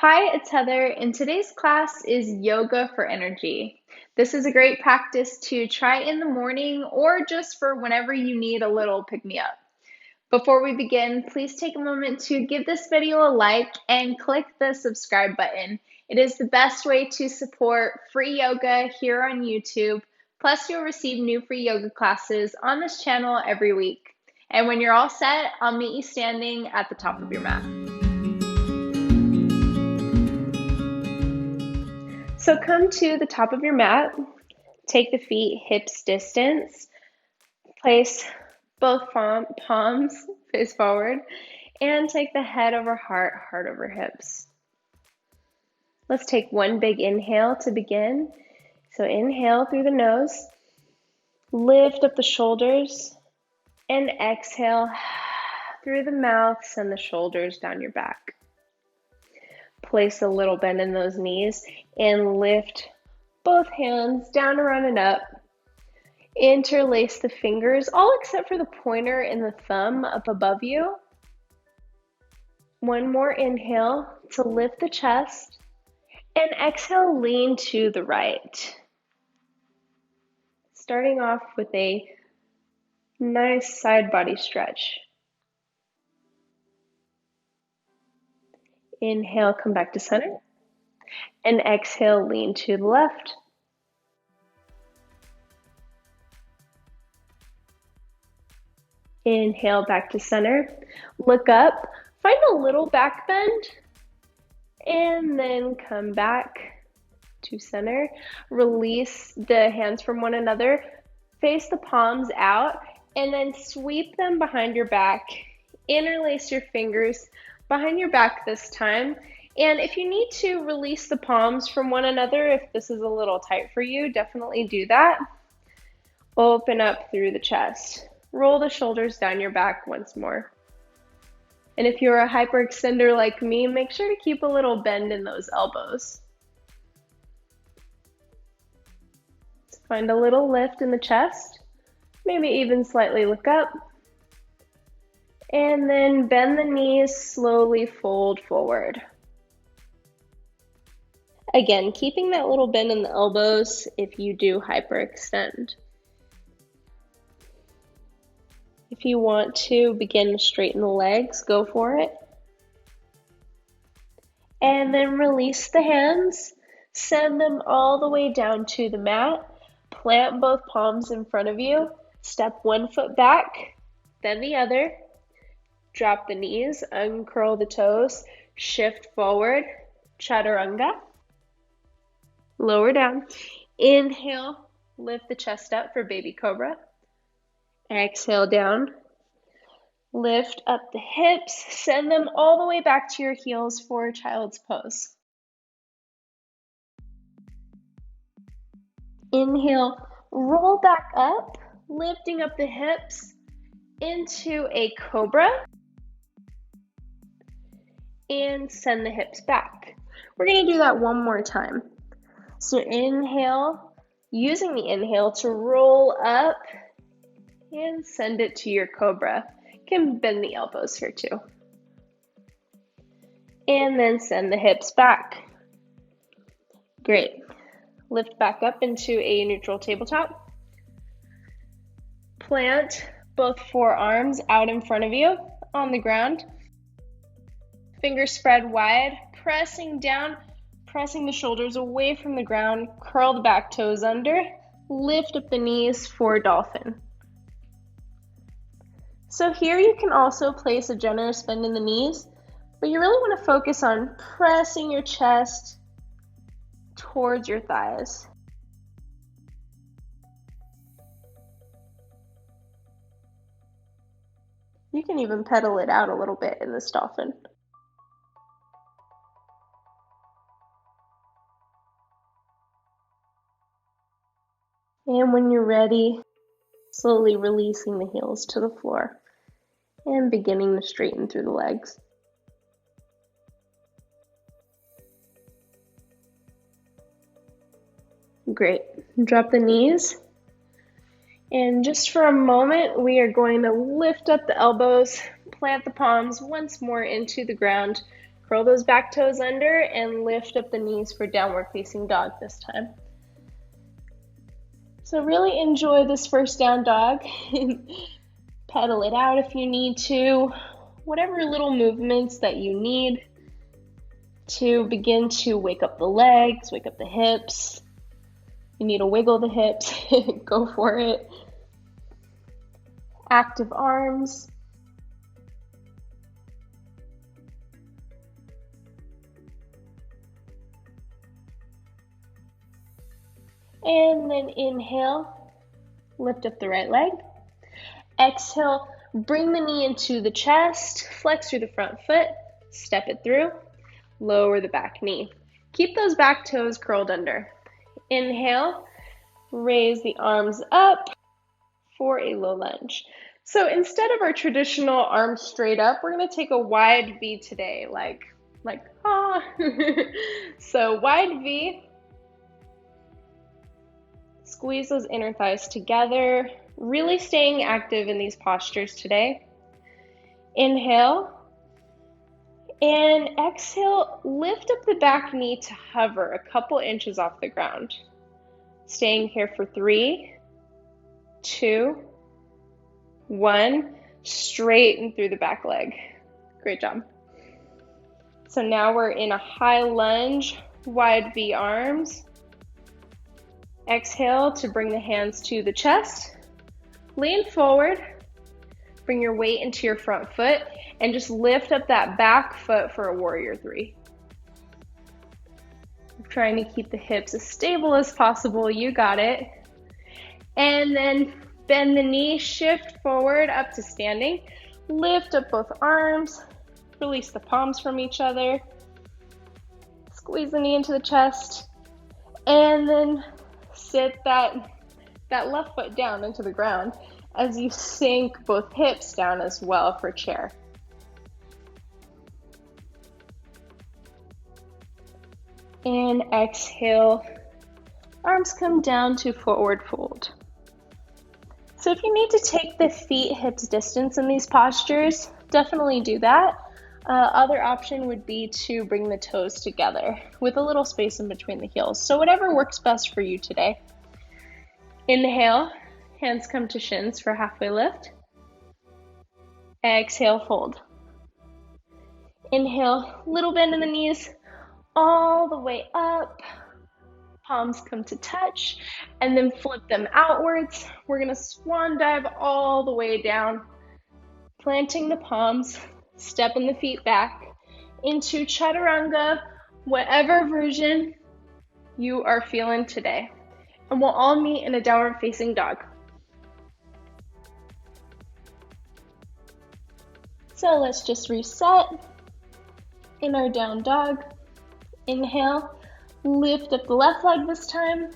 Hi, it's Heather, and today's class is Yoga for Energy. This is a great practice to try in the morning or just for whenever you need a little pick-me-up. Before we begin, please take a moment to give this video a like and click the subscribe button. It is the best way to support free yoga here on YouTube. Plus, you'll receive new free yoga classes on this channel every week. And when you're all set, I'll meet you standing at the top of your mat. So come to the top of your mat, take the feet hips distance, place both palms face forward, and take the head over heart, heart over hips. Let's take one big inhale to begin. So inhale through the nose, lift up the shoulders, and exhale through the mouth, send the shoulders down your back. Place a little bend in those knees and lift both hands down, around, and up. Interlace the fingers, all except for the pointer and the thumb up above you. One more inhale to lift the chest, and exhale, lean to the right. Starting off with a nice side body stretch. Inhale, come back to center, and exhale, lean to the left. Inhale, back to center, look up, find a little back bend, and then come back to center. Release the hands from one another, face the palms out, and then sweep them behind your back. Interlace your fingers behind your back this time. And if you need to release the palms from one another, if this is a little tight for you, definitely do that. Open up through the chest. Roll the shoulders down your back once more. And if you're a hyperextender like me, make sure to keep a little bend in those elbows. Find a little lift in the chest, maybe even slightly look up. And then bend the knees, slowly fold forward. Again, keeping that little bend in the elbows if you do hyperextend. If you want to begin to straighten the legs, go for it. And then release the hands, send them all the way down to the mat. Plant both palms in front of you. Step one foot back, then the other. Drop the knees, uncurl the toes, shift forward, chaturanga. Lower down. Inhale, lift the chest up for baby cobra. Exhale down. Lift up the hips, send them all the way back to your heels for child's pose. Inhale, roll back up, lifting up the hips into a cobra. And send the hips back. We're going to do that one more time. So inhale, using the inhale to roll up and send it to your cobra. You can bend the elbows here too. And then send the hips back. Great. Lift back up into a neutral tabletop. Plant both forearms out in front of you on the ground. Fingers spread wide, pressing down, pressing the shoulders away from the ground, curl the back toes under, lift up the knees for dolphin. So here you can also place a generous bend in the knees, but you really want to focus on pressing your chest towards your thighs. You can even pedal it out a little bit in this dolphin. And when you're ready, slowly releasing the heels to the floor and beginning to straighten through the legs. Great. Drop the knees. And just for a moment, we are going to lift up the elbows, plant the palms once more into the ground, Curl those back toes under and lift up the knees for downward facing dog this time. So really enjoy this first down dog. Pedal it out if you need to. Whatever little movements that you need to begin to wake up the legs, wake up the hips. You need to wiggle the hips, go for it. Active arms. And then inhale, lift up the right leg. Exhale, bring the knee into the chest, flex through the front foot, step it through, lower the back knee. Keep those back toes curled under. Inhale, raise the arms up for a low lunge. So instead of our traditional arms straight up, we're going to take a wide V today, like ah. So wide V. Squeeze those inner thighs together, really staying active in these postures today. Inhale, and exhale, lift up the back knee to hover a couple inches off the ground. Staying here for 3, 2, 1, straighten through the back leg. Great job. So now we're in a high lunge, wide V arms. Exhale to bring the hands to the chest. Lean forward. Bring your weight into your front foot and just lift up that back foot for a warrior 3. I'm trying to keep the hips as stable as possible. You got it. And then bend the knee, shift forward up to standing. Lift up both arms. Release the palms from each other. Squeeze the knee into the chest. And then sit that left foot down into the ground as you sink both hips down as well for chair. And exhale, arms come down to forward fold. So if you need to take the feet hips distance in these postures, definitely do that. Other option would be to bring the toes together with a little space in between the heels. So whatever works best for you today. Inhale, hands come to shins for halfway lift. Exhale, fold. Inhale, little bend in the knees, all the way up. Palms come to touch, and then flip them outwards. We're gonna swan dive all the way down, planting the palms, stepping the feet back into chaturanga, whatever version you are feeling today. And we'll all meet in a downward facing dog. So let's just reset in our down dog. Inhale, lift up the left leg this time.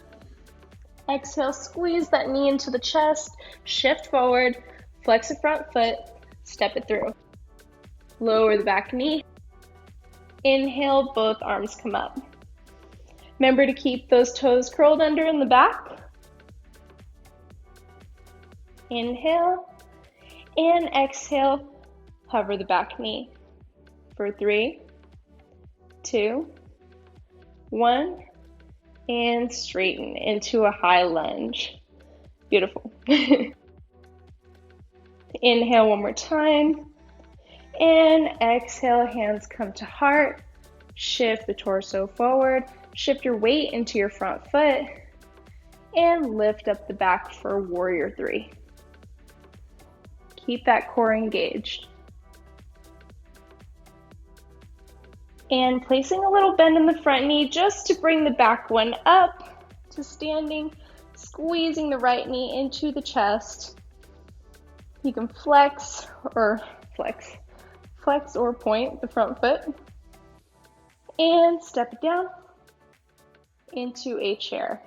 Exhale, squeeze that knee into the chest, shift forward, flex the front foot, step it through. Lower the back knee. Inhale, both arms come up. Remember to keep those toes curled under in the back. Inhale, and exhale, hover the back knee for 3, 2, 1, and straighten into a high lunge. Beautiful. Inhale one more time, and exhale, hands come to heart. Shift the torso forward, shift your weight into your front foot, and lift up the back for warrior 3. Keep that core engaged. And placing a little bend in the front knee just to bring the back one up to standing, squeezing the right knee into the chest. You can flex or point the front foot and step it down into a chair.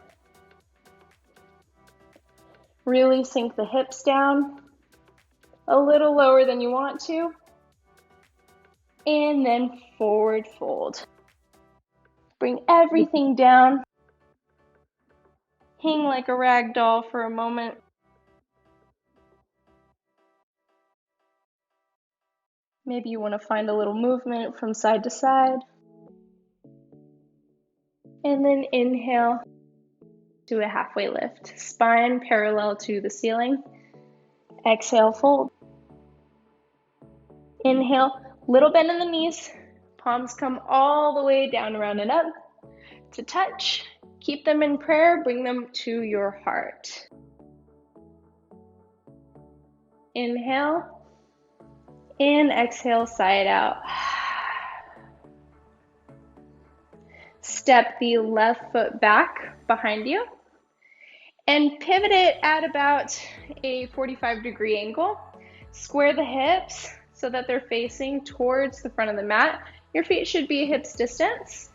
Really sink the hips down a little lower than you want to, and then forward fold. Bring everything down. Hang like a rag doll for a moment. Maybe you want to find a little movement from side to side. And then inhale, do a halfway lift. Spine parallel to the ceiling. Exhale, fold. Inhale, little bend in the knees. Palms come all the way down, around and up to touch. Keep them in prayer, bring them to your heart. Inhale, and exhale, side out. Step the left foot back behind you and pivot it at about a 45-degree angle. Square the hips so that they're facing towards the front of the mat. Your feet should be hips distance.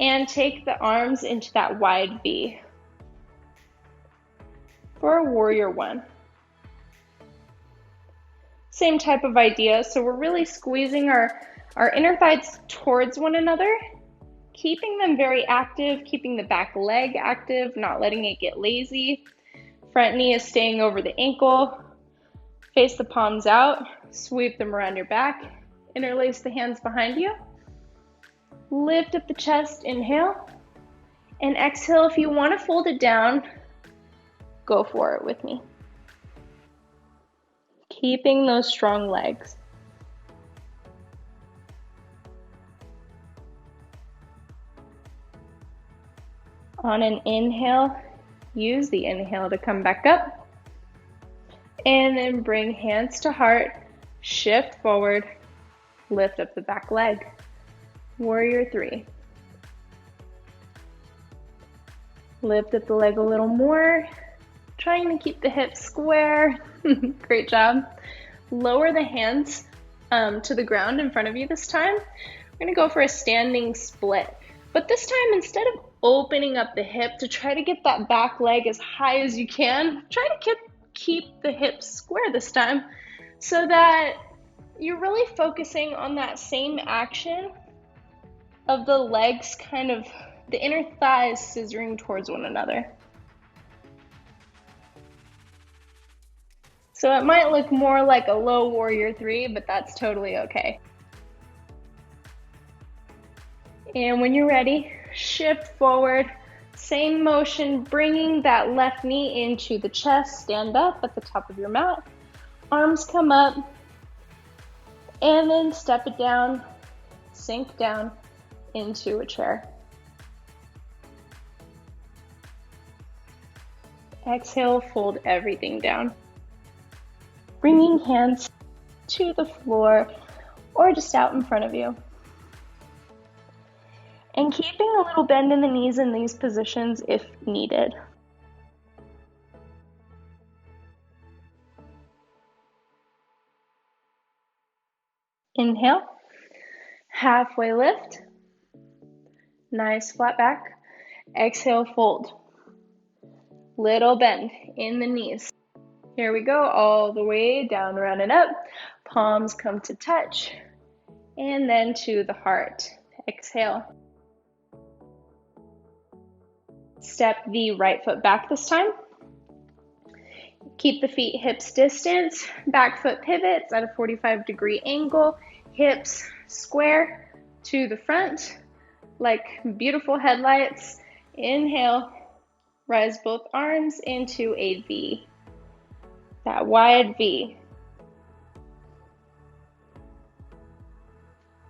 And take the arms into that wide V for a warrior one. Same type of idea. So we're really squeezing our inner thighs towards one another, keeping them very active, keeping the back leg active, not letting it get lazy. Front knee is staying over the ankle. Face the palms out, sweep them around your back, interlace the hands behind you. Lift up the chest, inhale, and exhale. If you want to fold it down, go for it with me. Keeping those strong legs. On an inhale, use the inhale to come back up. And then bring hands to heart, shift forward, lift up the back leg. Warrior three. Lift up the leg a little more, trying to keep the hips square. Great job. Lower the hands to the ground in front of you this time. We're going to go for a standing split. But this time, instead of opening up the hip to try to get that back leg as high as you can, try to keep the hips square this time so that you're really focusing on that same action of the legs, kind of the inner thighs scissoring towards one another. So it might look more like a low warrior three, but that's totally okay. And when you're ready, shift forward, same motion, bringing that left knee into the chest, stand up at the top of your mat, arms come up, and then step it down, sink down into a chair. Exhale, fold everything down. Bringing hands to the floor or just out in front of you. And keeping a little bend in the knees in these positions if needed. Inhale, halfway lift. Nice flat back. Exhale, fold. Little bend in the knees. Here we go, all the way down, round and up. Palms come to touch. And then to the heart. Exhale. Step the right foot back this time. Keep the feet hips distance. Back foot pivots at a 45-degree angle. Hips square to the front like beautiful headlights. Inhale. Rise both arms into a V. That wide V.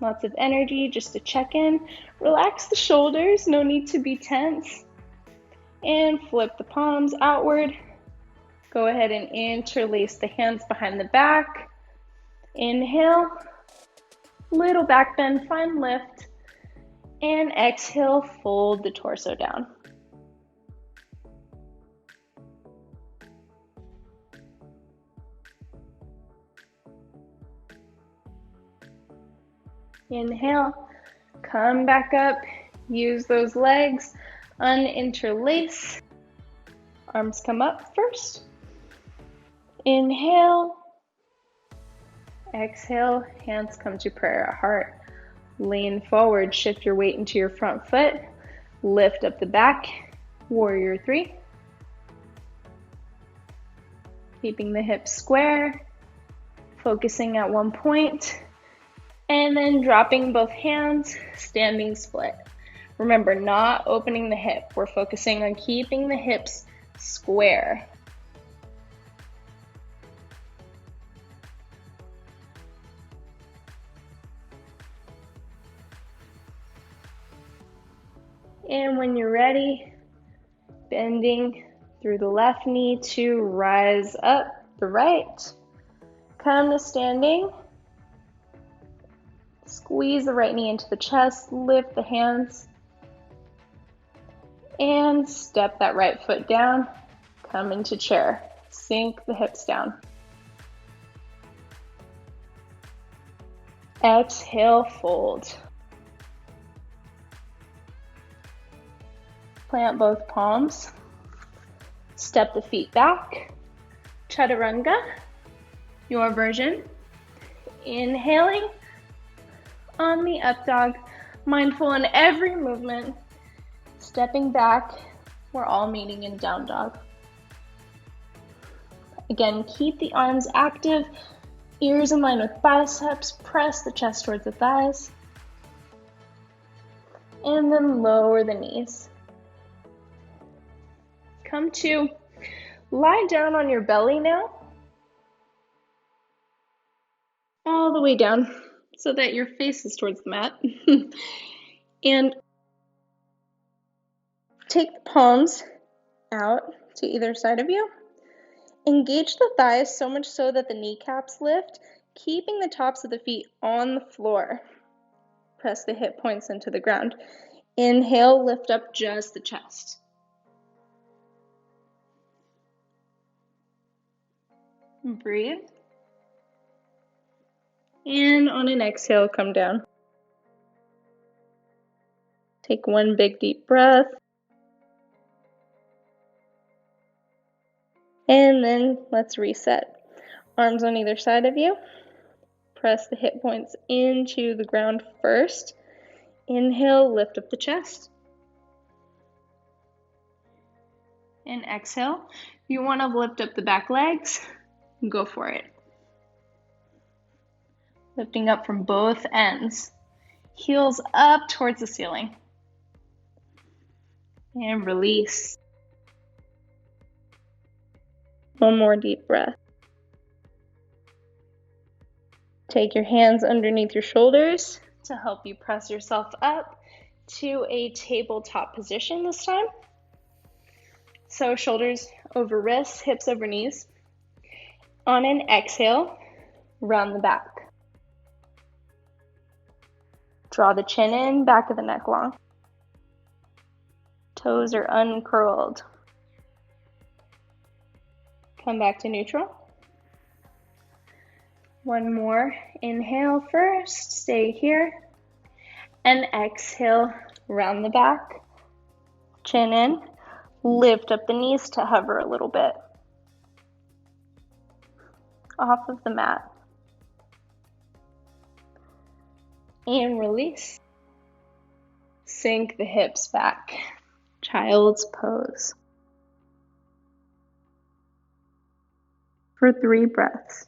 Lots of energy just to check in. Relax the shoulders, no need to be tense. And flip the palms outward. Go ahead and interlace the hands behind the back. Inhale. Little back bend, fine lift. And exhale, fold the torso down. Inhale, come back up, use those legs, uninterlace, arms come up first. Inhale, exhale, hands come to prayer at heart. Lean forward, shift your weight into your front foot, lift up the back, warrior three. Keeping the hips square, focusing at one point. And then dropping both hands, standing split. Remember, not opening the hip. We're focusing on keeping the hips square. And when you're ready, bending through the left knee to rise up the right. Come to standing. Squeeze the right knee into the chest, lift the hands, and step that right foot down. Come into chair. Sink the hips down. Exhale, fold. Plant both palms. Step the feet back. Chaturanga, your version. Inhaling on the up dog, mindful in every movement. Stepping back, we're all meeting in down dog. Again, keep the arms active, ears in line with biceps, press the chest towards the thighs. And then lower the knees. Come to lie down on your belly now. All the way down so that your face is towards the mat. And take the palms out to either side of you. Engage the thighs so much so that the kneecaps lift, keeping the tops of the feet on the floor. Press the hip points into the ground. Inhale, lift up just the chest. Breathe. And on an exhale, come down. Take one big deep breath. And then let's reset. Arms on either side of you. Press the hip points into the ground first. Inhale, lift up the chest. And exhale. If you want to lift up the back legs, go for it. Lifting up from both ends. Heels up towards the ceiling. And release. One more deep breath. Take your hands underneath your shoulders to help you press yourself up to a tabletop position this time. So shoulders over wrists, hips over knees. On an exhale, round the back. Draw the chin in, back of the neck long. Toes are uncurled. Come back to neutral. One more. Inhale first, stay here. And exhale, round the back. Chin in. Lift up the knees to hover a little bit. Off of the mat. And release. Sink the hips back. Child's pose. For 3 breaths.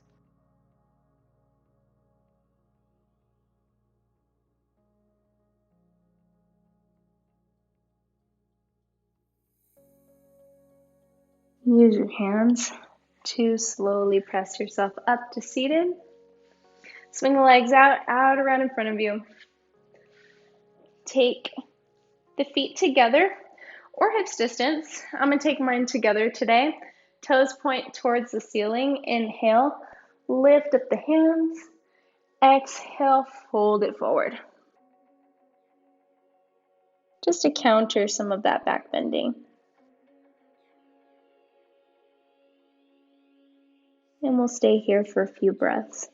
Use your hands to slowly press yourself up to seated. Swing the legs out around in front of you. Take the feet together or hips distance. I'm going to take mine together today. Toes point towards the ceiling. Inhale, lift up the hands. Exhale, fold it forward. Just to counter some of that back bending. And we'll stay here for a few breaths.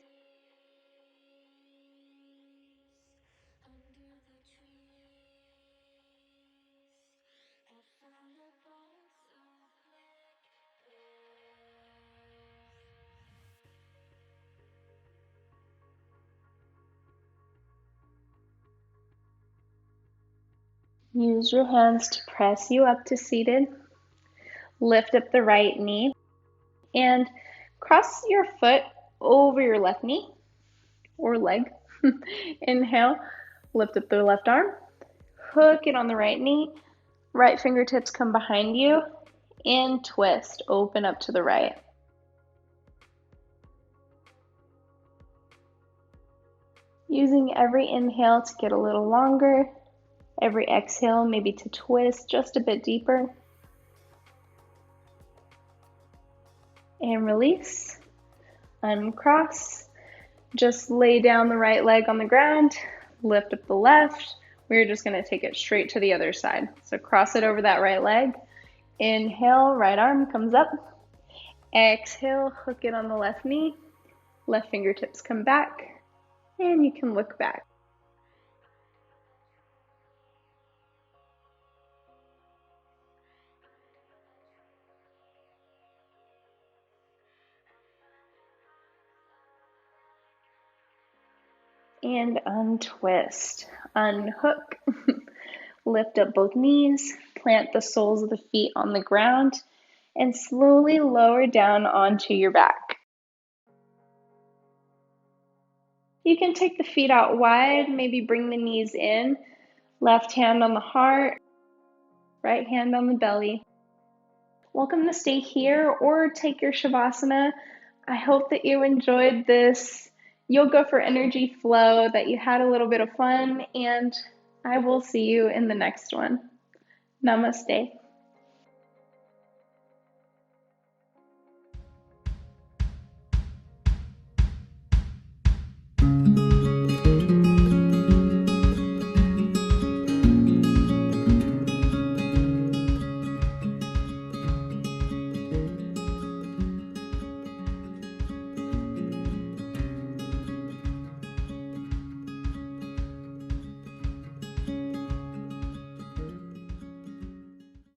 Use your hands to press you up to seated. Lift up the right knee and cross your foot over your left knee or leg. Inhale, lift up the left arm, hook it on the right knee, right fingertips come behind you, and twist, open up to the right. Using every inhale to get a little longer, every exhale maybe to twist just a bit deeper. And release, uncross. Just lay down the right leg on the ground, lift up the left. We're just going to take it straight to the other side. So cross it over that right leg. Inhale, right arm comes up. Exhale, hook it on the left knee. Left fingertips come back, and you can look back. And untwist, unhook, lift up both knees, plant the soles of the feet on the ground, and slowly lower down onto your back. You can take the feet out wide, maybe bring the knees in, left hand on the heart, right hand on the belly. Welcome to stay here or take your Shavasana. I hope that you enjoyed this yoga for energy flow, that you had a little bit of fun, and I will see you in the next one. Namaste.